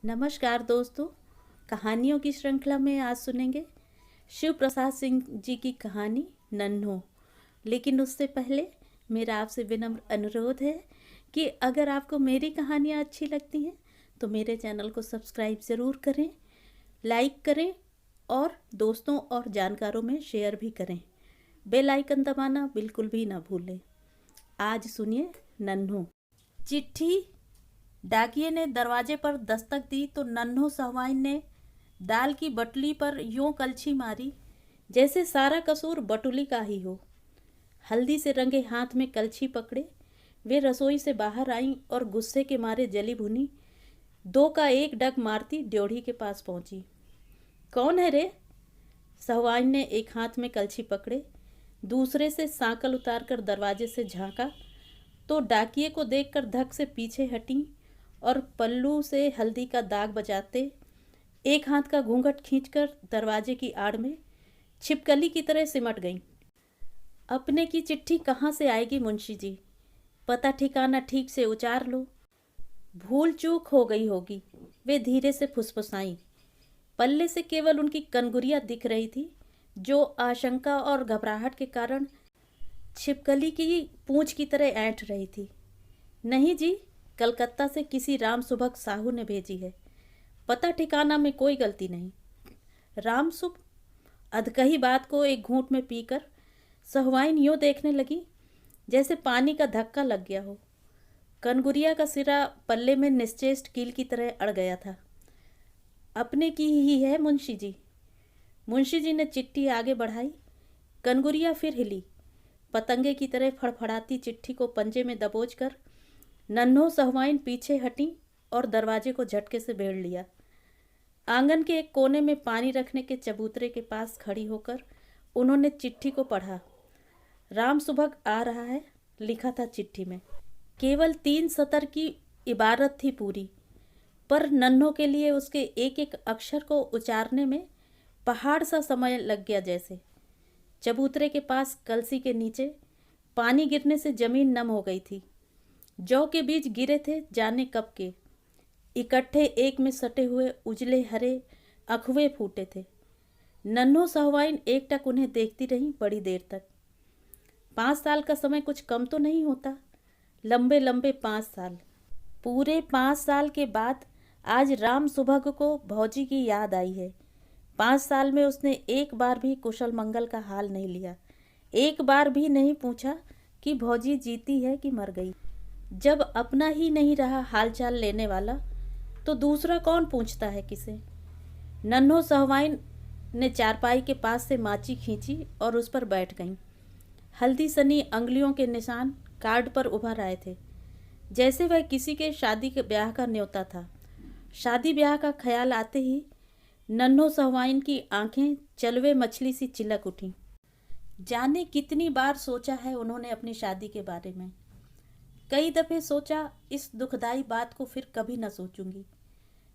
नमस्कार दोस्तों। कहानियों की श्रृंखला में आज सुनेंगे शिव प्रसाद सिंह जी की कहानी नन्हो। लेकिन उससे पहले मेरा आपसे विनम्र अनुरोध है कि अगर आपको मेरी कहानियाँ अच्छी लगती हैं तो मेरे चैनल को सब्सक्राइब ज़रूर करें, लाइक करें और दोस्तों और जानकारों में शेयर भी करें। बेल आइकन दबाना बिल्कुल भी ना भूलें। आज सुनिए नन्हो। चिट्ठी। डाकिये ने दरवाजे पर दस्तक दी तो नन्हो सहवाइन ने दाल की बटली पर यूं कलछी मारी जैसे सारा कसूर बटुली का ही हो। हल्दी से रंगे हाथ में कलछी पकड़े वे रसोई से बाहर आईं और गुस्से के मारे जली भुनी दो का एक डग मारती ड्योढ़ी के पास पहुंची। कौन है रे? सहवाइन ने एक हाथ में कलछी पकड़े, दूसरे से सांकल उतारकर दरवाजे से झांका तो डाकिये को देखकर धक से पीछे हटी और पल्लू से हल्दी का दाग बजाते एक हाथ का घूंघट खींचकर दरवाजे की आड़ में छिपकली की तरह सिमट गईं। अपने की चिट्ठी कहाँ से आएगी मुंशी जी? पता ठिकाना ठीक से उचार लो। भूल चूक हो गई होगी, वे धीरे से फुसफुसाईं। पल्ले से केवल उनकी कनगुरियाँ दिख रही थी जो आशंका और घबराहट के कारण छिपकली की पूंछ की तरह ऐंठ रही थी। नहीं जी, कलकत्ता से किसी राम सुभग साहू ने भेजी है। पता ठिकाना में कोई गलती नहीं। राम सुभ अधकही बात को एक घूंट में पीकर सहवाइन यूं देखने लगी जैसे पानी का धक्का लग गया हो। कनगुरिया का सिरा पल्ले में निश्चेष्ट कील की तरह अड़ गया था। अपने की ही है मुंशी जी। मुंशी जी ने चिट्ठी आगे बढ़ाई। कनगुरिया फिर हिली। पतंगे की तरह फड़फड़ाती चिट्ठी को पंजे में दबोच कर नन्हो सहवाइन पीछे हटी और दरवाजे को झटके से भेड़ लिया। आंगन के एक कोने में पानी रखने के चबूतरे के पास खड़ी होकर उन्होंने चिट्ठी को पढ़ा। राम सुभग आ रहा है, लिखा था चिट्ठी में। केवल 3 सतर की इबारत थी पूरी, पर नन्हो के लिए उसके एक एक अक्षर को उचारने में पहाड़ सा समय लग गया जैसे। चबूतरे के पास कलसी के नीचे पानी गिरने से जमीन नम हो गई थी। जौ के बीज गिरे थे जाने कब के, इकट्ठे एक में सटे हुए उजले हरे अखवे फूटे थे। नन्हो सहवाइन एकटक उन्हें देखती रही बड़ी देर तक। 5 साल का समय कुछ कम तो नहीं होता। लंबे लंबे 5 साल। पूरे 5 साल के बाद आज राम सुभग को भौजी की याद आई है। 5 साल में उसने एक बार भी कुशल मंगल का हाल नहीं लिया। एक बार भी नहीं पूछा कि भौजी जीती है कि मर गई। जब अपना ही नहीं रहा हालचाल लेने वाला तो दूसरा कौन पूछता है किसे? नन्हो सहवाइन ने चारपाई के पास से माची खींची और उस पर बैठ गईं। हल्दी सनी अंगुलियों के निशान कार्ड पर उभर आए थे जैसे वह किसी के शादी के ब्याह का न्योता था। शादी ब्याह का ख्याल आते ही नन्हो सहवाइन की आंखें चलवे मछली सी चिलक उठीं। जाने कितनी बार सोचा है उन्होंने अपनी शादी के बारे में। कई दफे सोचा इस दुखदाई बात को फिर कभी न सोचूंगी।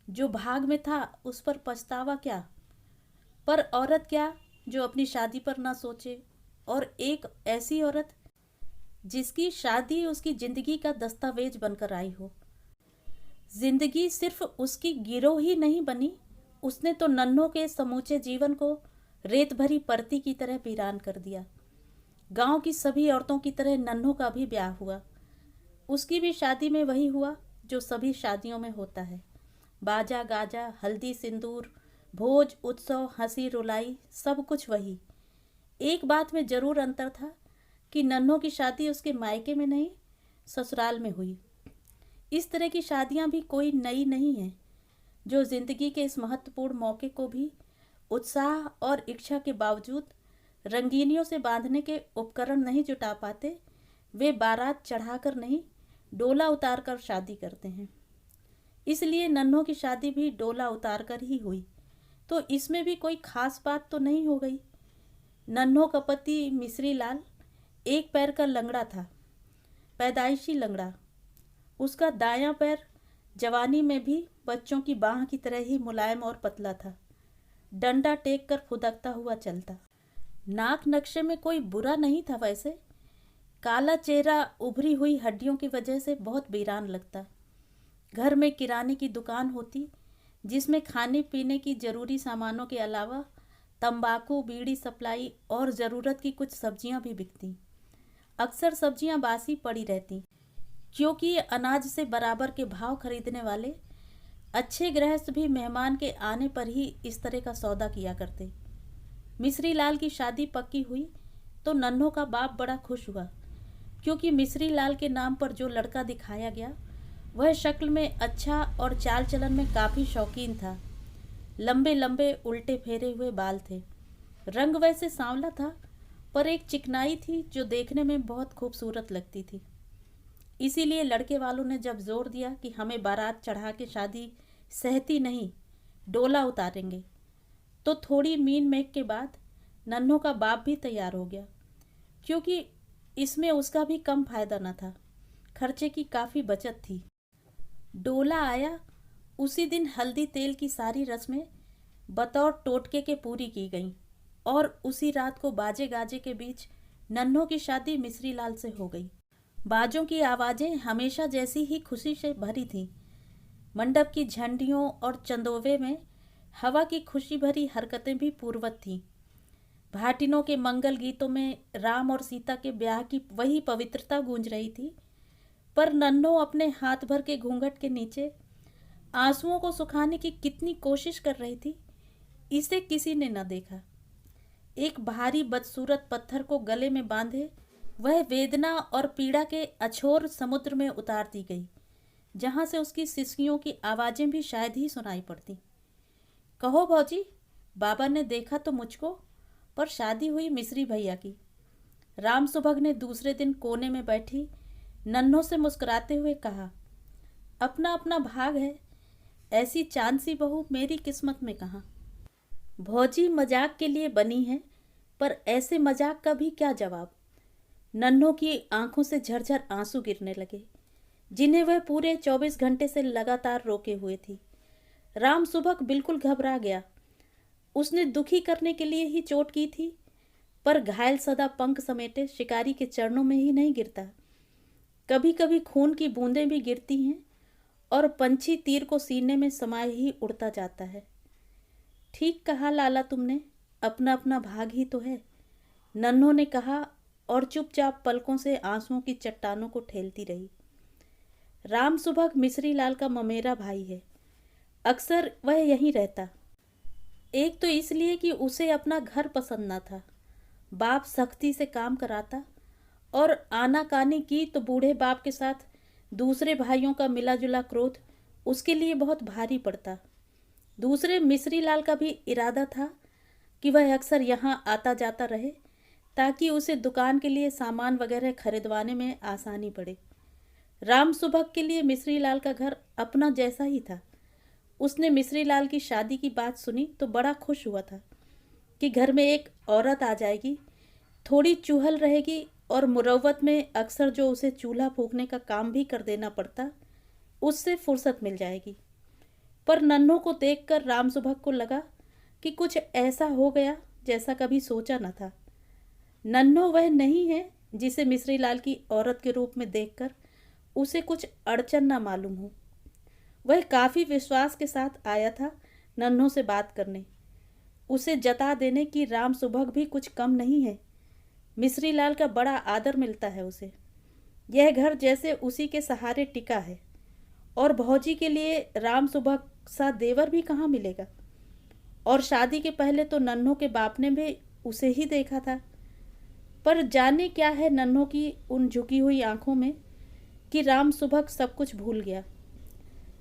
जो भाग में था उस पर पछतावा क्या? पर औरत क्या जो अपनी शादी पर ना सोचे, और एक ऐसी औरत जिसकी शादी उसकी जिंदगी का दस्तावेज बनकर आई हो। जिंदगी सिर्फ उसकी गिरोह ही नहीं बनी, उसने तो नन्हो के समूचे जीवन को रेत भरी परती की तरह वीरान कर दिया। गांव की सभी औरतों की तरह नन्हो का भी ब्याह हुआ। उसकी भी शादी में वही हुआ जो सभी शादियों में होता है। बाजा गाजा, हल्दी सिंदूर, भोज उत्सव, हंसी रुलाई, सब कुछ वही। एक बात में जरूर अंतर था कि नन्हो की शादी उसके मायके में नहीं, ससुराल में हुई। इस तरह की शादियां भी कोई नई नहीं हैं। जो जिंदगी के इस महत्वपूर्ण मौके को भी उत्साह और इच्छा के बावजूद रंगीनियों से बांधने के उपकरण नहीं जुटा पाते, वे बारात चढ़ाकर नहीं, डोला उतारकर शादी करते हैं। इसलिए नन्हो की शादी भी डोला उतारकर ही हुई। तो इसमें भी कोई खास बात तो नहीं हो गई। नन्हो का पति मिश्री लाल एक पैर का लंगड़ा था, पैदाइशी लंगड़ा। उसका दायां पैर जवानी में भी बच्चों की बाह की तरह ही मुलायम और पतला था। डंडा टेक कर फुदकता हुआ चलता। नाक नक्शे में कोई बुरा नहीं था वैसे। काला चेहरा उभरी हुई हड्डियों की वजह से बहुत वीरान लगता। घर में किराने की दुकान होती, जिसमें खाने पीने की ज़रूरी सामानों के अलावा तंबाकू, बीड़ी सप्लाई और ज़रूरत की कुछ सब्जियां भी बिकती। अक्सर सब्जियां बासी पड़ी रहती, क्योंकि ये अनाज से बराबर के भाव खरीदने वाले अच्छे गृहस्थ भी मेहमान के आने पर ही इस तरह का सौदा किया करते। मिश्री लाल की शादी पक्की हुई तो नन्हों का बाप बड़ा खुश हुआ, क्योंकि मिश्री लाल के नाम पर जो लड़का दिखाया गया वह शक्ल में अच्छा और चाल चलन में काफ़ी शौकीन था। लंबे लंबे उल्टे फेरे हुए बाल थे। रंग वैसे सांवला था, पर एक चिकनाई थी जो देखने में बहुत खूबसूरत लगती थी। इसीलिए लड़के वालों ने जब जोर दिया कि हमें बारात चढ़ा के शादी सहती नहीं, डोला उतारेंगे, तो थोड़ी मीन मेघ के बाद नन्हों का बाप भी तैयार हो गया, क्योंकि इसमें उसका भी कम फायदा न था। खर्चे की काफ़ी बचत थी। डोला आया, उसी दिन हल्दी तेल की सारी रस्में बतौर टोटके के पूरी की गईं और उसी रात को बाजे गाजे के बीच नन्हों की शादी मिश्री लाल से हो गई। बाजों की आवाज़ें हमेशा जैसी ही खुशी से भरी थीं। मंडप की झंडियों और चंदोवे में हवा की खुशी भरी हरकतें भी पूर्वत थीं। भाटिनों के मंगल गीतों में राम और सीता के ब्याह की वही पवित्रता गूंज रही थी, पर नन्हों अपने हाथ भर के घूंघट के नीचे आंसुओं को सुखाने की कितनी कोशिश कर रही थी, इसे किसी ने न देखा। एक भारी बदसूरत पत्थर को गले में बांधे वह वेदना और पीड़ा के अछोर समुद्र में उतार दी गई, जहां से उसकी सिसकियों की आवाज़ें भी शायद ही सुनाई पड़ती। कहो भौजी, बाबा ने देखा तो मुझको, पर शादी हुई मिश्री भैया की। राम सुभग ने दूसरे दिन कोने में बैठी नन्हों से मुस्कुराते हुए कहा, अपना अपना भाग है, ऐसी चांद सी बहू मेरी किस्मत में कहाँ। भौजी मजाक के लिए बनी है, पर ऐसे मजाक का भी क्या जवाब। नन्हों की आंखों से झरझर आंसू गिरने लगे, जिन्हें वह पूरे 24 घंटे से लगातार रोके हुए थी। राम सुभग बिल्कुल घबरा गया। उसने दुखी करने के लिए ही चोट की थी, पर घायल सदा पंख समेटे शिकारी के चरणों में ही नहीं गिरता। कभी कभी खून की बूंदें भी गिरती हैं और पंछी तीर को सीने में समाये ही उड़ता जाता है। ठीक कहा लाला तुमने, अपना अपना भाग ही तो है, नन्हों ने कहा और चुपचाप पलकों से आंसुओं की चट्टानों को ठेलती रही। राम सुभग मिश्री लाल का ममेरा भाई है। अक्सर वह यहीं रहता। एक तो इसलिए कि उसे अपना घर पसंद न था, बाप सख्ती से काम कराता, और आनाकानी की तो बूढ़े बाप के साथ दूसरे भाइयों का मिला जुला क्रोध उसके लिए बहुत भारी पड़ता। दूसरे मिश्री लाल का भी इरादा था कि वह अक्सर यहाँ आता जाता रहे, ताकि उसे दुकान के लिए सामान वगैरह खरीदवाने में आसानी पड़े। राम सुभग के लिए मिश्री लाल का घर अपना जैसा ही था। उसने मिश्री लाल की शादी की बात सुनी तो बड़ा खुश हुआ था कि घर में एक औरत आ जाएगी, थोड़ी चूहल रहेगी और मुरव्वत में अक्सर जो उसे चूल्हा फूंकने का काम भी कर देना पड़ता, उससे फुर्सत मिल जाएगी। पर नन्हों को देखकर राम सुभग को लगा कि कुछ ऐसा हो गया जैसा कभी सोचा न था। नन्हों वह नहीं है जिसे मिश्री लाल की औरत के रूप में देखकर उसे कुछ अड़चन न मालूम हो। वह काफ़ी विश्वास के साथ आया था नन्हों से बात करने, उसे जता देने कि राम सुभग भी कुछ कम नहीं है, मिश्री लाल का बड़ा आदर मिलता है उसे। यह घर जैसे उसी के सहारे टिका है, और भौजी के लिए राम सुभग सा देवर भी कहाँ मिलेगा। और शादी के पहले तो नन्हों के बाप ने भी उसे ही देखा था, पर जाने क्या है नन्हों की उन झुकी हुई आंखों में कि राम सुभग सब कुछ भूल गया।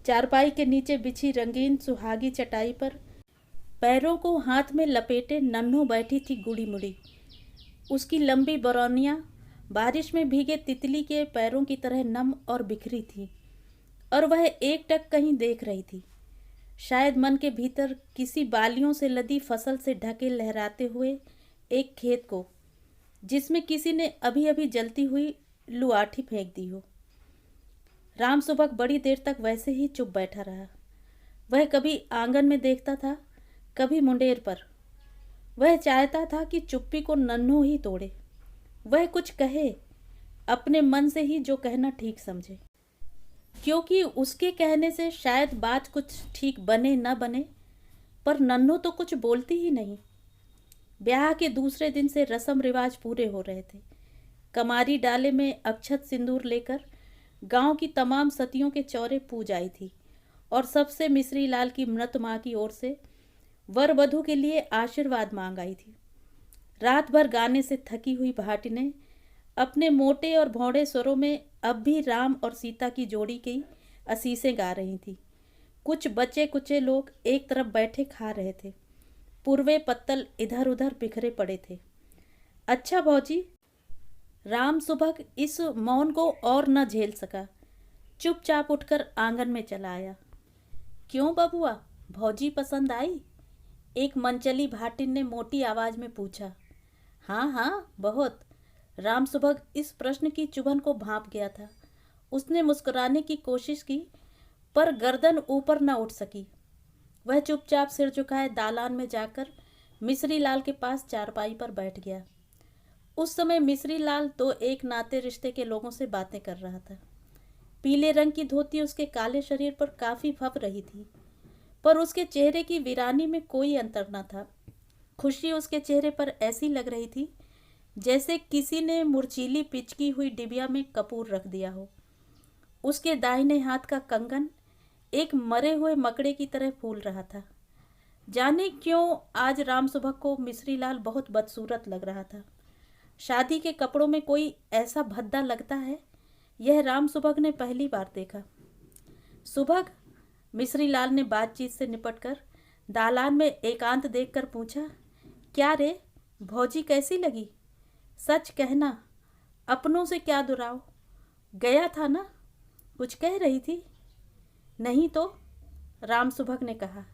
चारपाई के नीचे बिछी रंगीन सुहागी चटाई पर पैरों को हाथ में लपेटे नन्हों बैठी थी गुड़ी मुड़ी। उसकी लंबी बरौनियाँ बारिश में भीगे तितली के पैरों की तरह नम और बिखरी थी, और वह एकटक कहीं देख रही थी, शायद मन के भीतर किसी बालियों से लदी फसल से ढके लहराते हुए एक खेत को, जिसमें किसी ने अभी अभी जलती हुई लुआठी फेंक दी हो। राम सुभग बड़ी देर तक वैसे ही चुप बैठा रहा। वह कभी आंगन में देखता था, कभी मुंडेर पर। वह चाहता था कि चुप्पी को नन्हों ही तोड़े, वह कुछ कहे, अपने मन से ही जो कहना ठीक समझे। क्योंकि उसके कहने से शायद बात कुछ ठीक बने न बने, पर नन्हो तो कुछ बोलती ही नहीं। ब्याह के दूसरे दिन से रस्म रिवाज पूरे हो रहे थे। कमारी डाले में अक्षत सिंदूर लेकर गांव की तमाम सतियों के चौरे पूज आई थी और सबसे मिश्री लाल की मृत माँ की ओर से वर वधू के लिए आशीर्वाद मांग आई थी। रात भर गाने से थकी हुई भाटिनें अपने मोटे और भौड़े स्वरों में अब भी राम और सीता की जोड़ी की असीसें गा रही थी। कुछ बचे कुचे लोग एक तरफ बैठे खा रहे थे। पूर्वे पत्तल इधर उधर बिखरे पड़े थे। अच्छा भौजी, राम सुबह इस मौन को और न झेल सका। चुपचाप उठकर आंगन में चला आया। क्यों बबुआ, भौजी पसंद आई? एक मनचली भाटिन ने मोटी आवाज में पूछा। हाँ हाँ, बहुत। राम सुबह इस प्रश्न की चुभन को भांप गया था। उसने मुस्कुराने की कोशिश की, पर गर्दन ऊपर न उठ सकी। वह चुपचाप सिर झुकाए दालान में जाकर मिश्री लाल के पास चारपाई पर बैठ गया। उस समय मिश्री लाल तो एक नाते रिश्ते के लोगों से बातें कर रहा था। पीले रंग की धोती उसके काले शरीर पर काफी फप रही थी, पर उसके चेहरे की वीरानी में कोई अंतर न था। खुशी उसके चेहरे पर ऐसी लग रही थी जैसे किसी ने मुरझीली पिचकी हुई डिबिया में कपूर रख दिया हो। उसके दाहिने हाथ का कंगन एक मरे हुए मकड़े की तरह फूल रहा था। जाने क्यों आज राम सुबह को मिश्री लाल बहुत बदसूरत लग रहा था। शादी के कपड़ों में कोई ऐसा भद्दा लगता है, यह राम सुबह ने पहली बार देखा। सुबह, मिश्री लाल ने बातचीत से निपटकर दालान में एकांत देखकर पूछा। क्या रे भौजी, कैसी लगी? सच कहना, अपनों से क्या दुराव? गया था ना, कुछ कह रही थी? नहीं तो, राम सुबह ने कहा।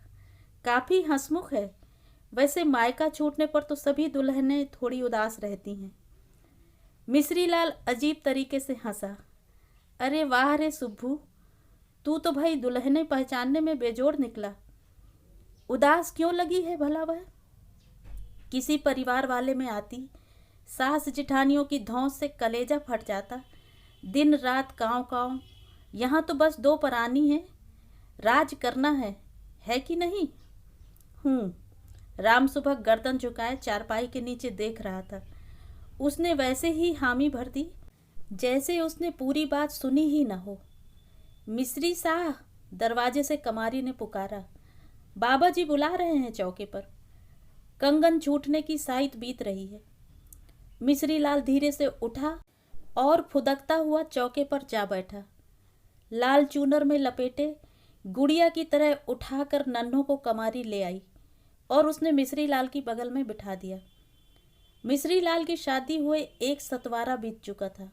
काफी हंसमुख है। वैसे मायका छूटने पर तो सभी दुल्हनें थोड़ी उदास रहती हैं। मिश्री लाल अजीब तरीके से हंसा। अरे वाह रे सुब्भू, तू तो भाई दुल्हनें पहचानने में बेजोड़ निकला। उदास क्यों लगी है भला वह? किसी परिवार वाले में आती, सास जिठानियों की धौंस से कलेजा फट जाता। दिन रात काँव काँव। यहाँ तो बस दो परानी हैं, राज करना है कि नहीं? राम सुबह गर्दन झुकाए चारपाई के नीचे देख रहा था। उसने वैसे ही हामी भर दी जैसे उसने पूरी बात सुनी ही न हो। मिश्री साह, दरवाजे से कमारी ने पुकारा। बाबा जी बुला रहे हैं चौके पर। कंगन छूटने की साइत बीत रही है। मिश्री लाल धीरे से उठा और फुदकता हुआ चौके पर जा बैठा। लाल चूनर में लपेटे गुड़िया की तरह उठाकर नन्हों को कमारी ले आई और उसने मिश्री लाल की बगल में बिठा दिया। मिश्री लाल की शादी हुए एक सतवारा बीत चुका था।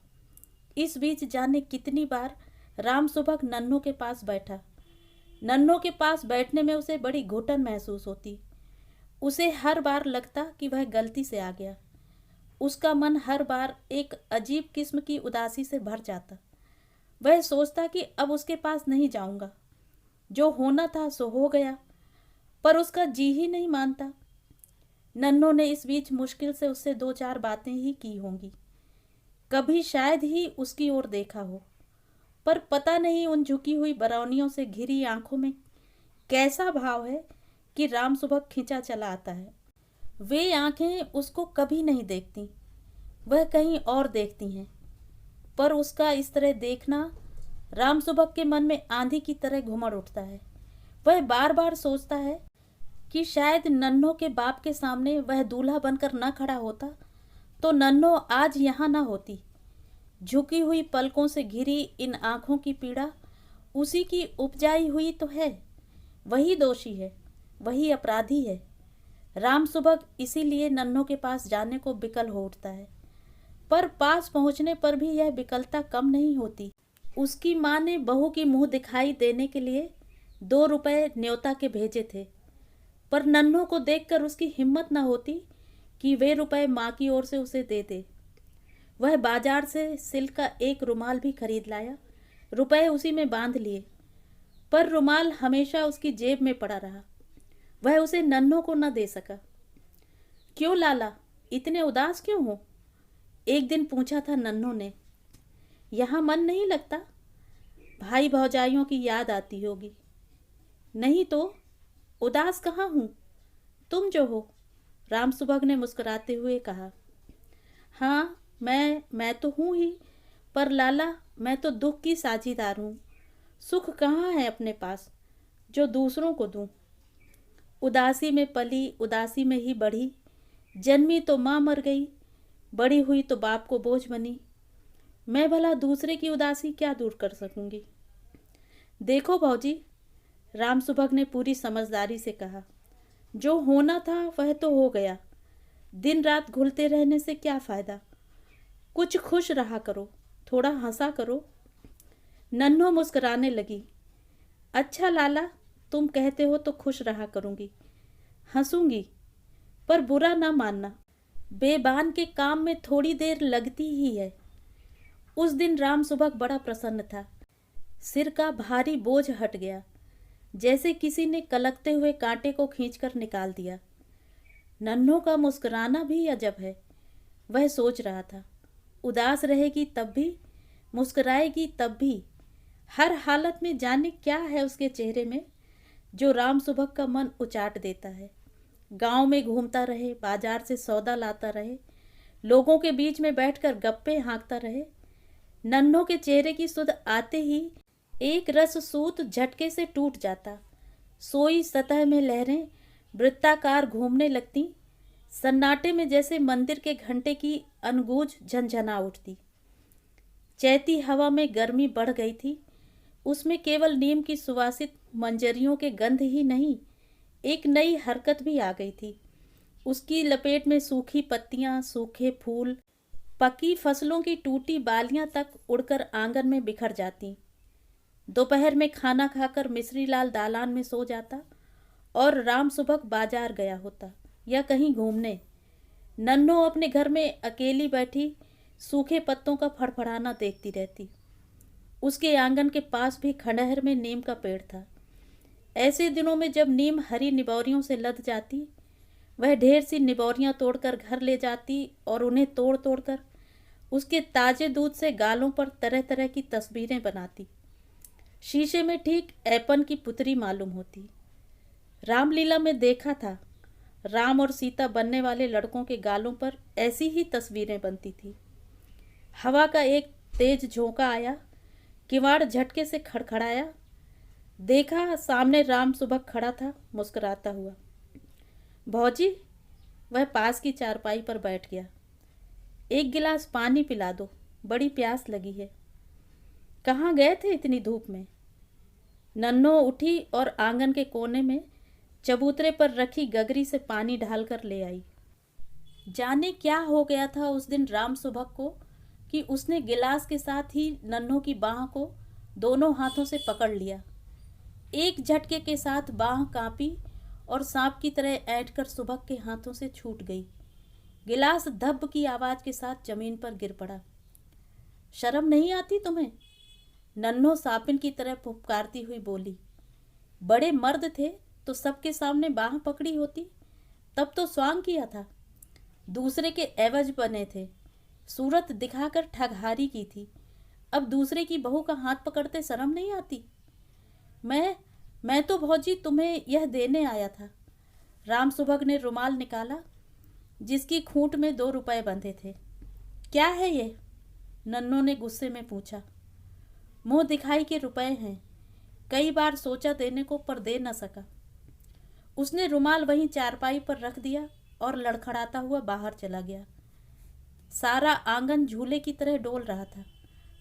इस बीच जाने कितनी बार राम सुबह नन्हों के पास बैठा। नन्हों के पास बैठने में उसे बड़ी घुटन महसूस होती। उसे हर बार लगता कि वह गलती से आ गया। उसका मन हर बार एक अजीब किस्म की उदासी से भर जाता। वह सोचता कि अब उसके पास नहीं जाऊंगा, जो होना था सो हो गया, पर उसका जी ही नहीं मानता। नन्हों ने इस बीच मुश्किल से उससे दो चार बातें ही की होंगी। कभी शायद ही उसकी ओर देखा हो, पर पता नहीं उन झुकी हुई बरौनियों से घिरी आंखों में कैसा भाव है कि राम सुबह खिंचा चला आता है। वे आंखें उसको कभी नहीं देखती, वह कहीं और देखती हैं। पर उसका इस तरह देखना राम सुबह के मन में आंधी की तरह घुमड़ उठता है। वह बार बार सोचता है कि शायद नन्हों के बाप के सामने वह दूल्हा बनकर न खड़ा होता तो नन्हों आज यहाँ न होती। झुकी हुई पलकों से घिरी इन आंखों की पीड़ा उसी की उपजाई हुई तो है। वही दोषी है, वही अपराधी है। राम सुबह इसीलिए नन्हों के पास जाने को विकल हो उठता है, पर पास पहुंचने पर भी यह विकलता कम नहीं होती। उसकी माँ ने बहू की मुंह दिखाई देने के लिए 2 रुपए न्योता के भेजे थे, पर नन्हों को देखकर उसकी हिम्मत न होती कि वे रुपए माँ की ओर से उसे दे दे। वह बाजार से सिल्क का एक रुमाल भी खरीद लाया, रुपए उसी में बांध लिए, पर रुमाल हमेशा उसकी जेब में पड़ा रहा। वह उसे नन्हों को न दे सका। क्यों लाला, इतने उदास क्यों हो? एक दिन पूछा था नन्हों ने। यहाँ मन नहीं लगता? भाई भौजाइयों की याद आती होगी। नहीं तो उदास कहाँ हूँ, तुम जो हो, राम सुभग ने मुस्कुराते हुए कहा। हाँ, मैं तो हूँ ही, पर लाला, मैं तो दुख की साझीदार हूँ। सुख कहाँ है अपने पास जो दूसरों को दूं। उदासी में पली, उदासी में ही बढ़ी, जन्मी तो माँ मर गई, बड़ी हुई तो बाप को बोझ बनी। मैं भला दूसरे की उदासी क्या दूर कर सकूंगी। देखो भौजी, राम सुभग ने पूरी समझदारी से कहा, जो होना था वह तो हो गया। दिन रात घुलते रहने से क्या फायदा। कुछ खुश रहा करो, थोड़ा हंसा करो। नन्हो मुस्कुराने लगी। अच्छा लाला, तुम कहते हो तो खुश रहा करूंगी, हंसूंगी, पर बुरा ना मानना, बेबान के काम में थोड़ी देर लगती ही है। उस दिन राम सुबह बड़ा प्रसन्न था। सिर का भारी बोझ हट गया, जैसे किसी ने कलकते हुए कांटे को खींचकर निकाल दिया। नन्हों का मुस्कुराना भी अजब है, वह सोच रहा था। उदास रहेगी तब भी, मुस्कुराएगी तब भी, हर हालत में जाने क्या है उसके चेहरे में जो राम सुबह का मन उचाट देता है। गांव में घूमता रहे, बाजार से सौदा लाता रहे, लोगों के बीच में बैठकर गप्पे हाँकता रहे, नन्हों के चेहरे की सुध आते ही एक रस सूत झटके से टूट जाता। सोई सतह में लहरें वृत्ताकार घूमने लगती, सन्नाटे में जैसे मंदिर के घंटे की अनगूंज झनझना उठती। चैती हवा में गर्मी बढ़ गई थी, उसमें केवल नीम की सुवासित मंजरियों के गंध ही नहीं, एक नई हरकत भी आ गई थी। उसकी लपेट में सूखी पत्तियां, सूखे फूल, पकी फसलों की टूटी बालियां तक उड़कर आंगन में बिखर जाती। दोपहर में खाना खाकर मिश्री लाल दालान में सो जाता और राम सुबह बाजार गया होता या कहीं घूमने। नन्हो अपने घर में अकेली बैठी सूखे पत्तों का फड़फड़ाना देखती रहती। उसके आंगन के पास भी खंडहर में नीम का पेड़ था। ऐसे दिनों में जब नीम हरी निबौरियों से लद जाती, वह ढेर सी निबौरियां तोड़कर घर ले जाती और उन्हें तोड़ तोड़कर उसके ताजे दूध से गालों पर तरह तरह की तस्वीरें बनाती। शीशे में ठीक ऐपन की पुतरी मालूम होती। रामलीला में देखा था, राम और सीता बनने वाले लड़कों के गालों पर ऐसी ही तस्वीरें बनती थी। हवा का एक तेज झोंका आया, किवाड़ झटके से खड़खड़ाया। देखा, सामने राम सुबह खड़ा था, मुस्कुराता हुआ। भौजी, वह पास की चारपाई पर बैठ गया। एक गिलास पानी पिला दो, बड़ी प्यास लगी है। कहाँ गए थे इतनी धूप में। नन्हो उठी और आंगन के कोने में चबूतरे पर रखी गगरी से पानी ढालकर ले आई। जाने क्या हो गया था उस दिन राम सुबह को कि उसने गिलास के साथ ही नन्हो की बाह को दोनों हाथों से पकड़ लिया। एक झटके के साथ बाह कांपी और सांप की तरह ऐंठकर सुबह के हाथों से छूट गई। गिलास धब की आवाज के साथ जमीन पर गिर पड़ा। शर्म नहीं आती तुम्हें? नन्हो सापिन की तरह पुकारती हुई बोली। बड़े मर्द थे तो सबके सामने बाह पकड़ी होती, तब तो स्वांग किया था। दूसरे के एवज बने थे, सूरत दिखाकर ठगहारी की थी। अब दूसरे की बहू का हाथ पकड़ते शर्म नहीं आती? मैं तो भौजी तुम्हें यह देने आया था। राम सुभग ने रुमाल निकाला, जिसकी खूंट में 2 रुपए बंधे थे। क्या है ये? नन्हो ने गुस्से में पूछा। मुंह दिखाई के रुपए हैं, कई बार सोचा देने को पर दे न सका। उसने रुमाल वहीं चारपाई पर रख दिया और लड़खड़ाता हुआ बाहर चला गया। सारा आंगन झूले की तरह डोल रहा था।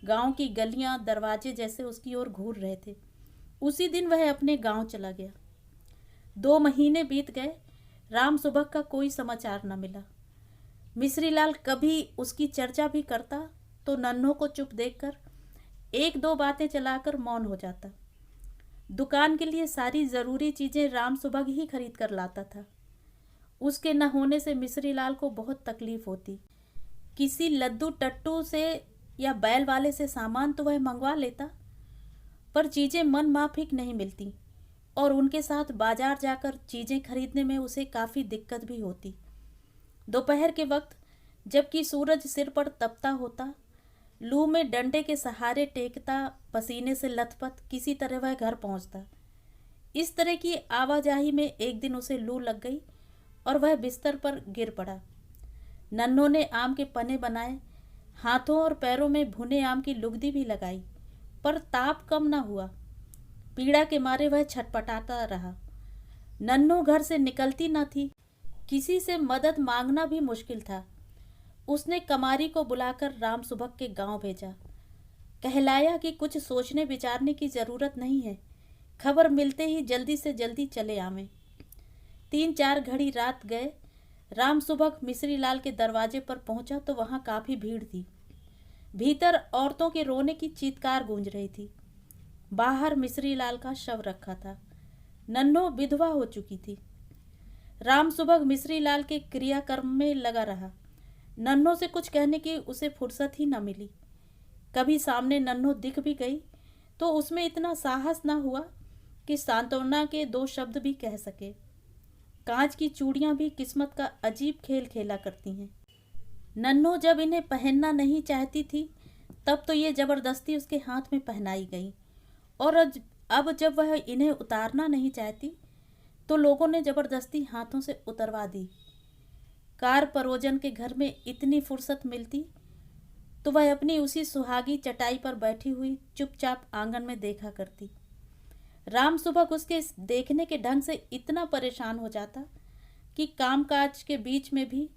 गांव की गलियां, दरवाजे जैसे उसकी ओर घूर रहे थे। उसी दिन वह अपने गांव चला गया। 2 महीने बीत गए, राम सुबह का कोई समाचार न मिला। मिश्री लाल कभी उसकी चर्चा भी करता तो नन्हों को चुप देखकर 1-2 बातें चलाकर मौन हो जाता। दुकान के लिए सारी जरूरी चीजें राम सुबह ही खरीद कर लाता था। उसके न होने से मिश्री लाल को बहुत तकलीफ होती। किसी लद्दू टट्टू से या बैल वाले से सामान तो वह मंगवा लेता, पर चीजें मन माफिक नहीं मिलती और उनके साथ बाजार जाकर चीजें खरीदने में उसे काफी दिक्कत भी होती। दोपहर के वक्त जबकि सूरज सिर पर तपता होता, लू में डंडे के सहारे टेकता, पसीने से लथपथ किसी तरह वह घर पहुंचता। इस तरह की आवाजाही में एक दिन उसे लू लग गई और वह बिस्तर पर गिर पड़ा। नन्हों ने आम के पन्ने बनाए, हाथों और पैरों में भुने आम की लुगदी भी लगाई, पर ताप कम न हुआ। पीड़ा के मारे वह छटपटाता रहा। नन्हों घर से निकलती न थी, किसी से मदद मांगना भी मुश्किल था। उसने कमारी को बुलाकर राम सुबह के गांव भेजा। कहलाया कि कुछ सोचने विचारने की जरूरत नहीं है, खबर मिलते ही जल्दी से जल्दी चले आवें। 3-4 घड़ी रात गए। राम सुबह मिश्री लाल के दरवाजे पर पहुंचा तो वहां काफी भीड़ थी। भीतर औरतों के रोने की चीत्कार गूंज रही थी। बाहर मिश्री लाल का शव रखा था। नन्हो विधवा हो चुकी थी। राम सुबह मिश्री लाल के क्रियाकर्म में लगा रहा। नन्हो से कुछ कहने की उसे फुर्सत ही न मिली। कभी सामने नन्हो दिख भी गई तो उसमें इतना साहस न हुआ कि सांत्वना के 2 शब्द भी कह सके। कांच की चूड़ियां भी किस्मत का अजीब खेल खेला करती हैं। नन्हो जब इन्हें पहनना नहीं चाहती थी तब तो ये जबरदस्ती उसके हाथ में पहनाई गई, और अब जब वह इन्हें उतारना नहीं चाहती तो लोगों ने जबरदस्ती हाथों से उतरवा दी। कार परोजन के घर में इतनी फुर्सत मिलती तो वह अपनी उसी सुहागी चटाई पर बैठी हुई चुपचाप आंगन में देखा करती। राम सुबह उसके इस देखने के ढंग से इतना परेशान हो जाता कि कामकाज के बीच में भी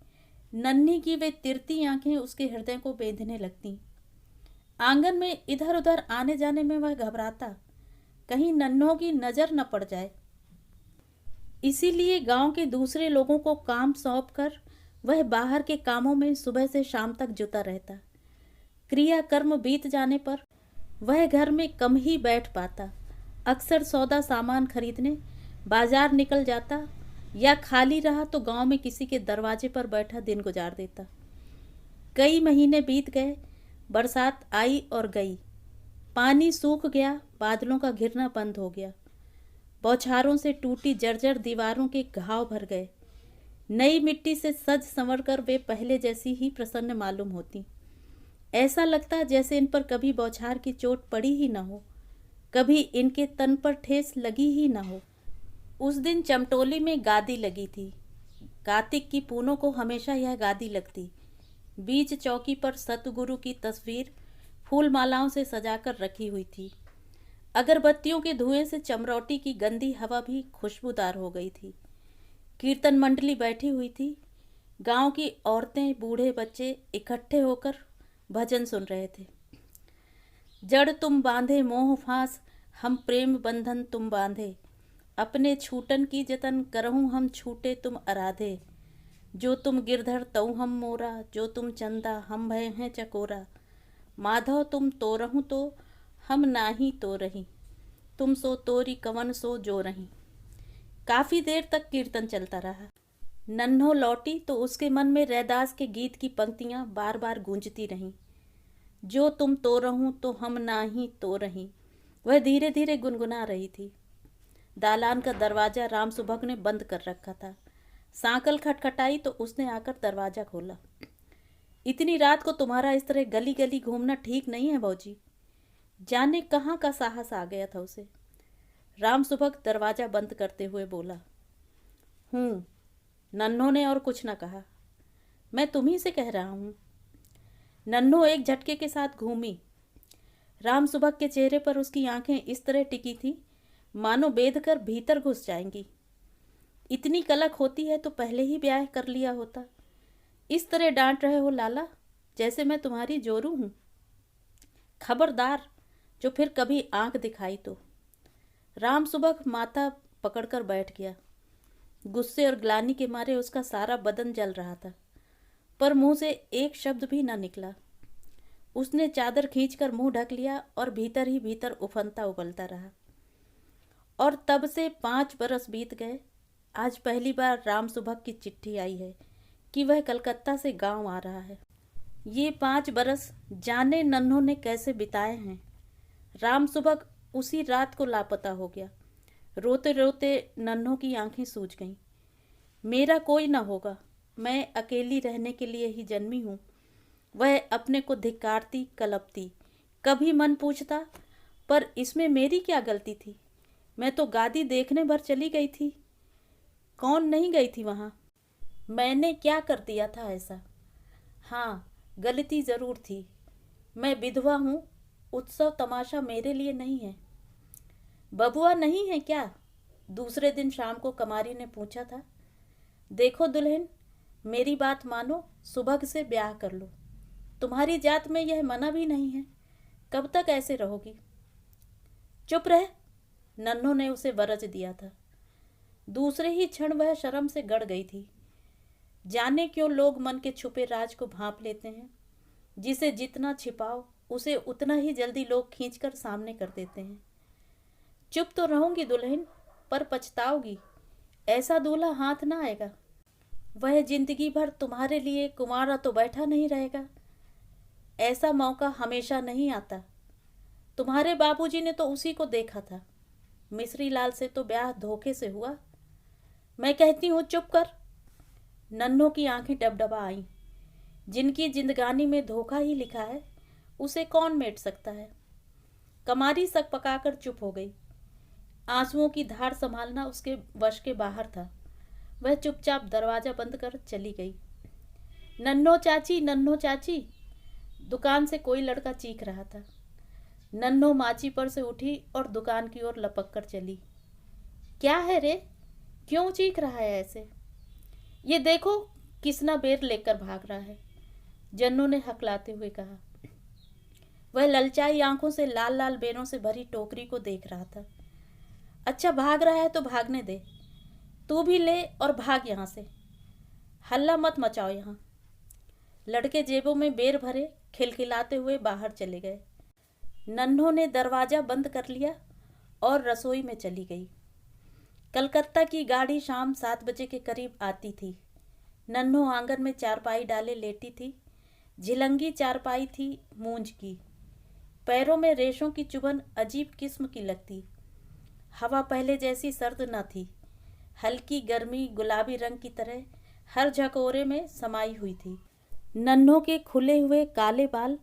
नन्ही की वे तिरती आंखें उसके हृदय को बेंधने लगती। आंगन में इधर उधर आने जाने में वह घबराता, कहीं नन्हों की नजर न पड़ जाए। इसीलिए गांव के दूसरे लोगों को काम सौंपकर वह बाहर के कामों में सुबह से शाम तक जुटा रहता। क्रियाकर्म बीत जाने पर वह घर में कम ही बैठ पाता। अक्सर सौदा सामान खरीदने बाजार निकल जाता या खाली रहा तो गांव में किसी के दरवाजे पर बैठा दिन गुजार देता। कई महीने बीत गए। बरसात आई और गई। पानी सूख गया, बादलों का घिरना बंद हो गया। बौछारों से टूटी जर्जर दीवारों के घाव भर गए। नई मिट्टी से सज संवर कर वे पहले जैसी ही प्रसन्न मालूम होती। ऐसा लगता जैसे इन पर कभी बौछार की चोट पड़ी ही न हो, कभी इनके तन पर ठेस लगी ही न हो। उस दिन चमटोली में गादी लगी थी। कार्तिक की पूनों को हमेशा यह गादी लगती। बीच चौकी पर सतगुरु की तस्वीर फूल मालाओं से सजाकर रखी हुई थी। अगरबत्तियों के धुएं से चमरौटी की गंदी हवा भी खुशबूदार हो गई थी। कीर्तन मंडली बैठी हुई थी। गांव की औरतें, बूढ़े, बच्चे इकट्ठे होकर भजन सुन रहे थे। जड़ तुम बांधे मोह फांस, हम प्रेम बंधन तुम बांधे, अपने छूटन की जतन करहूं हम छूटे तुम अराधे। जो तुम गिरधर तऊ हम मोरा, जो तुम चंदा हम भय हैं चकोरा। माधव तुम तोरहूं तो हम नाही तो रही, तुम सो तोरी कवन सो जो रही। काफी देर तक कीर्तन चलता रहा। नन्हो लौटी तो उसके मन में रैदास के गीत की पंक्तियां बार बार गूंजती रहीं। जो तुम तो रहूं तो हम नाही तो रही, वह धीरे धीरे गुनगुना रही थी। दालान का दरवाजा राम सुबह ने बंद कर रखा था। सांकल खटखटाई तो उसने आकर दरवाजा खोला। इतनी रात को तुम्हारा इस तरह गली गली घूमना ठीक नहीं है भौजी। जाने कहाँ का साहस आ गया था उसे। राम सुबह दरवाजा बंद करते हुए बोला। नन्हों ने और कुछ न कहा। मैं तुम्ही से कह रहा हूँ। नन्हो एक झटके के साथ घूमी। राम सुबह के चेहरे पर उसकी आंखें इस तरह टिकी थी मानो बेध कर भीतर घुस जाएंगी। इतनी कलक होती है तो पहले ही ब्याह कर लिया होता। इस तरह डांट रहे हो लाला, जैसे मैं तुम्हारी जोरू हूँ। खबरदार, जो फिर कभी आंख दिखाई तो। राम सुबह माथा पकड़कर बैठ गया। गुस्से और ग्लानि के मारे उसका सारा बदन जल रहा था, पर मुंह से एक शब्द भी न निकला। उसने चादर खींचकर मुंह ढक लिया और भीतर ही भीतर उफनता उबलता रहा। और तब से 5 बरस बीत गए। आज पहली बार राम सुबह की चिट्ठी आई है कि वह कलकत्ता से गांव आ रहा है। ये 5 बरस जाने नन्हों ने कैसे बिताए हैं। राम सुबह उसी रात को लापता हो गया। रोते रोते नन्हों की आंखें सूज गईं। मेरा कोई न होगा, मैं अकेली रहने के लिए ही जन्मी हूँ। वह अपने को धिक्कारती कलपती। कभी मन पूछता, पर इसमें मेरी क्या गलती थी? मैं तो गादी देखने भर चली गई थी। कौन नहीं गई थी वहाँ? मैंने क्या कर दिया था ऐसा? हाँ, गलती ज़रूर थी। मैं विधवा हूँ, उत्सव तमाशा मेरे लिए नहीं है। बबुआ नहीं है क्या? दूसरे दिन शाम को कमारी ने पूछा था। देखो दुल्हन, मेरी बात मानो, सुबह से ब्याह कर लो। तुम्हारी जात में यह मना भी नहीं है। कब तक ऐसे रहोगी? चुप रह, नन्हों ने उसे वरज दिया था। दूसरे ही क्षण वह शर्म से गड़ गई थी। जाने क्यों लोग मन के छुपे राज को भांप लेते हैं। जिसे जितना छिपाओ उसे उतना ही जल्दी लोग खींचकर सामने कर देते हैं। चुप तो रहूंगी दुल्हन, पर पछताओगी। ऐसा दूल्हा हाथ ना आएगा। वह जिंदगी भर तुम्हारे लिए कुंवारा तो बैठा नहीं रहेगा। ऐसा मौका हमेशा नहीं आता। तुम्हारे बाबूजी ने तो उसी को देखा था। मिश्री लाल से तो ब्याह धोखे से हुआ। मैं कहती हूँ चुप कर। नन्हों की आंखें डबडबा आईं। जिनकी जिंदगानी में धोखा ही लिखा है, उसे कौन मेट सकता है? कमारी सक पकाकर चुप हो गई। आंसुओं की धार संभालना उसके वश के बाहर था। वह चुपचाप दरवाजा बंद कर चली गई। नन्हो चाची, नन्हो चाची, दुकान से कोई लड़का चीख रहा था। नन्हो माची पर से उठी और दुकान की ओर लपक कर चली। क्या है रे, क्यों चीख रहा है ऐसे? ये देखो, किसना बेर लेकर भाग रहा है, जन्नू ने हकलाते हुए कहा। वह ललचाई आंखों से लाल लाल बेरों से भरी टोकरी को देख रहा था। अच्छा, भाग रहा है तो भागने दे। तू भी ले और भाग यहाँ से। हल्ला मत मचाओ यहाँ। लड़के जेबों में बेर भरे खिलखिलाते हुए बाहर चले गए। नन्हों ने दरवाजा बंद कर लिया और रसोई में चली गई। कलकत्ता की गाड़ी शाम 7 बजे के करीब आती थी। नन्हों आंगन में चारपाई डाले लेटी थी। झिलंगी चारपाई थी मूंज की। पैरों में रेशों की चुभन अजीब किस्म की लगती। हवा पहले जैसी सर्द न थी। हल्की गर्मी गुलाबी रंग की तरह हर झकोरे में समाई हुई थी। नन्हों के खुले हुए काले बाल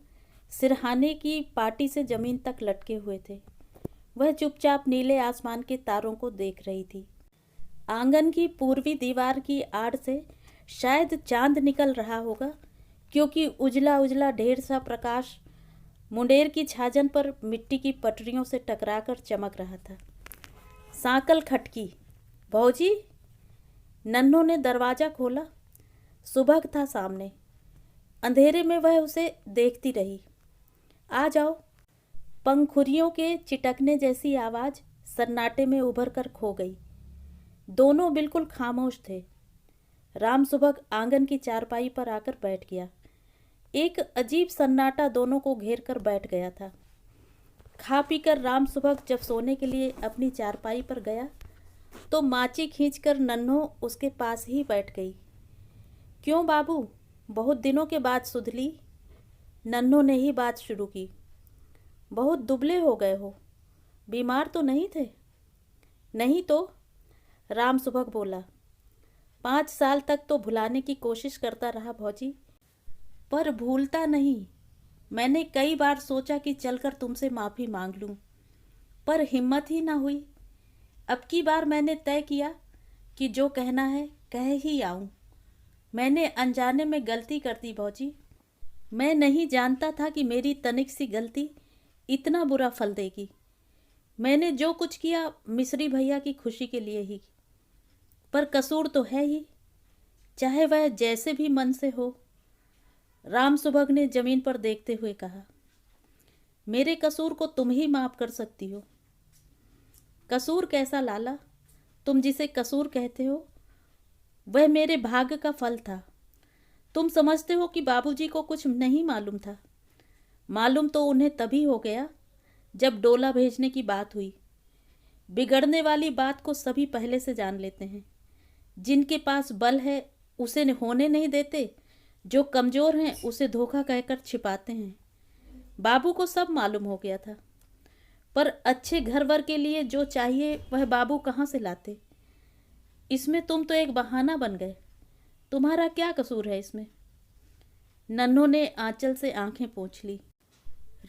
सिरहाने की पाटी से जमीन तक लटके हुए थे। वह चुपचाप नीले आसमान के तारों को देख रही थी। आंगन की पूर्वी दीवार की आड़ से शायद चांद निकल रहा होगा, क्योंकि उजला उजला ढेर सा प्रकाश मुंडेर की छाजन पर मिट्टी की पटरियों से टकराकर चमक रहा था। सांकल खटकी। भौजी, नन्हों ने दरवाजा खोला। सुबह था सामने। अंधेरे में वह उसे देखती रही। आ जाओ। पंखुरियों के चिटकने जैसी आवाज सन्नाटे में उभर कर खो गई। दोनों बिल्कुल खामोश थे। राम सुबह आंगन की चारपाई पर आकर बैठ गया। एक अजीब सन्नाटा दोनों को घेर कर बैठ गया था। खा पीकर राम सुबह जब सोने के लिए अपनी चारपाई पर गया तो माची खींचकर नन्हों उसके पास ही बैठ गई। क्यों बाबू, बहुत दिनों के बाद सुध ली? नन्हों ने ही बात शुरू की। बहुत दुबले हो गए हो। बीमार तो नहीं थे? नहीं तो, राम सुबह बोला। 5 साल तक तो भुलाने की कोशिश करता रहा भौजी, पर भूलता नहीं। मैंने कई बार सोचा कि चलकर तुमसे माफ़ी मांग लूं, पर हिम्मत ही ना हुई। अब की बार मैंने तय किया कि जो कहना है कह ही आऊं। मैंने अनजाने में गलती कर दी भौजी। मैं नहीं जानता था कि मेरी तनिक सी गलती इतना बुरा फल देगी। मैंने जो कुछ किया मिश्री भैया की खुशी के लिए ही, पर कसूर तो है ही, चाहे वह जैसे भी मन से हो। राम सुभग ने जमीन पर देखते हुए कहा। मेरे कसूर को तुम ही माफ कर सकती हो। कसूर कैसा लाला? तुम जिसे कसूर कहते हो वह मेरे भाग्य का फल था। तुम समझते हो कि बाबूजी को कुछ नहीं मालूम था। मालूम तो उन्हें तभी हो गया जब डोला भेजने की बात हुई। बिगड़ने वाली बात को सभी पहले से जान लेते हैं। जिनके पास बल है उसे होने नहीं देते, जो कमज़ोर हैं उसे धोखा कहकर छिपाते हैं। बाबू को सब मालूम हो गया था, पर अच्छे घर वर के लिए जो चाहिए वह बाबू कहाँ से लाते। इसमें तुम तो एक बहाना बन गए। तुम्हारा क्या कसूर है इसमें? नन्हों ने आंचल से आंखें पोंछ ली।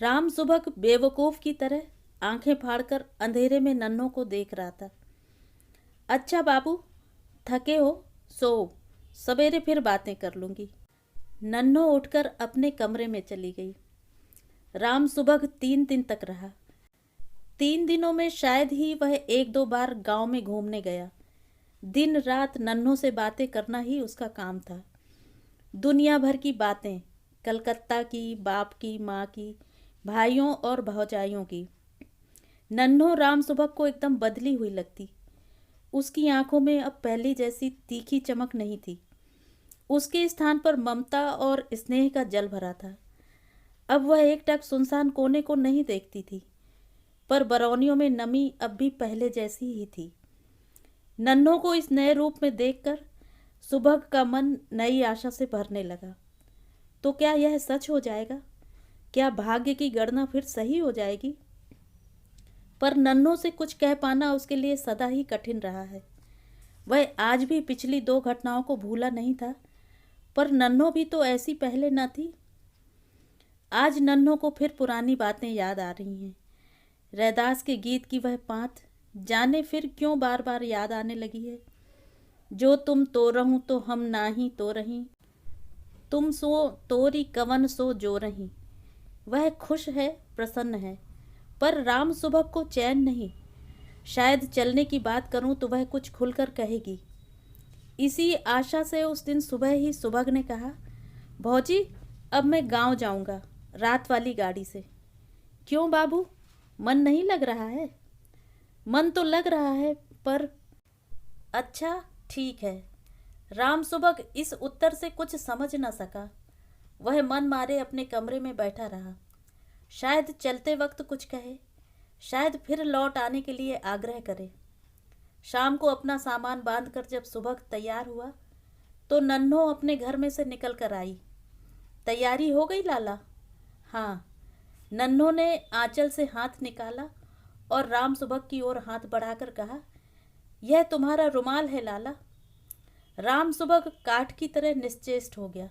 राम सुबह बेवकूफ की तरह आंखें फाड़कर अंधेरे में नन्हों को देख रहा था। अच्छा बाबू, थके हो, सो, सवेरे फिर बातें कर लूंगी। नन्हों उठकर अपने कमरे में चली गई। राम सुबह 3 दिन तक रहा। 3 दिनों में शायद ही वह 1-2 बार गांव में घूमने गया। दिन रात नन्हों से बातें करना ही उसका काम था। दुनिया भर की बातें, कलकत्ता की, बाप की, माँ की, भाइयों और भौजाइयों की। नन्हों राम सुबह को एकदम बदली हुई लगती। उसकी आंखों में अब पहले जैसी तीखी चमक नहीं थी। उसके स्थान पर ममता और स्नेह का जल भरा था। अब वह एकटक सुनसान कोने को नहीं देखती थी, पर बरौनियों में नमी अब भी पहले जैसी ही थी। नन्हों को इस नए रूप में देखकर सुबह का मन नई आशा से भरने लगा। तो क्या यह सच हो जाएगा? क्या भाग्य की गणना फिर सही हो जाएगी? पर नन्हों से कुछ कह पाना उसके लिए सदा ही कठिन रहा है। वह आज भी पिछली 2 घटनाओं को भूला नहीं था, पर नन्हों भी तो ऐसी पहले न थी। आज नन्हों को फिर पुरानी बातें याद आ रही हैं। रैदास के गीत की वह पाँत जाने फिर क्यों बार बार याद आने लगी है। जो तुम तो रहूं तो हम नाही तो रही, तुम सो तोरी कवन सो जो रही। वह खुश है, प्रसन्न है, पर राम सुबह को चैन नहीं। शायद चलने की बात करूं तो वह कुछ खुलकर कहेगी। इसी आशा से उस दिन सुबह ही सुबह ने कहा, भौजी अब मैं गांव जाऊंगा, रात वाली गाड़ी से। क्यों बाबू, मन नहीं लग रहा है? मन तो लग रहा है, पर अच्छा ठीक है। राम सुबह इस उत्तर से कुछ समझ न सका। वह मन मारे अपने कमरे में बैठा रहा। शायद चलते वक्त कुछ कहे, शायद फिर लौट आने के लिए आग्रह करे। शाम को अपना सामान बांधकर जब सुबह तैयार हुआ तो नन्हों अपने घर में से निकल कर आई। तैयारी हो गई लाला? हाँ। नन्हों ने आंचल से हाथ निकाला और राम सुबह की ओर हाथ बढ़ाकर कहा, यह तुम्हारा रुमाल है लाला। राम सुबह काठ की तरह निश्चेष्ट हो गया।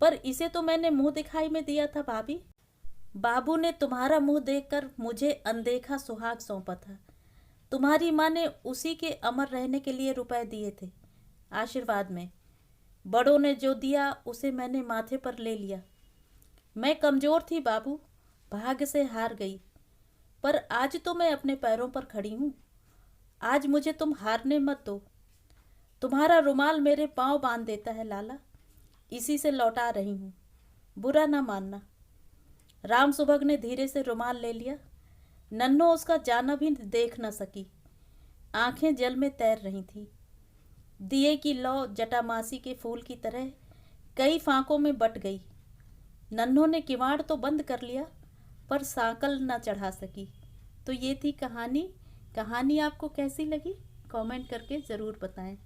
पर इसे तो मैंने मुंह दिखाई में दिया था भाभी। बाबू ने तुम्हारा मुंह देखकर मुझे अनदेखा सुहाग सौंपा था। तुम्हारी माँ ने उसी के अमर रहने के लिए रुपए दिए थे, आशीर्वाद में। बड़ों ने जो दिया उसे मैंने माथे पर ले लिया। मैं कमजोर थी बाबू, भाग्य से हार गई, पर आज तो मैं अपने पैरों पर खड़ी हूँ। आज मुझे तुम हारने मत दो। तुम्हारा रुमाल मेरे पाँव बांध देता है लाला, इसी से लौटा रही हूँ, बुरा ना मानना। राम सुबह ने धीरे से रुमाल ले लिया। नन्हों उसका जाना भी देख न सकी। आंखें जल में तैर रही थी। दिए की लौ जटामासी के फूल की तरह कई फांकों में बट गई। नन्हों ने किवाड़ तो बंद कर लिया, पर सांकल न चढ़ा सकी। तो ये थी कहानी। कहानी आपको कैसी लगी? कमेंट करके ज़रूर बताएं।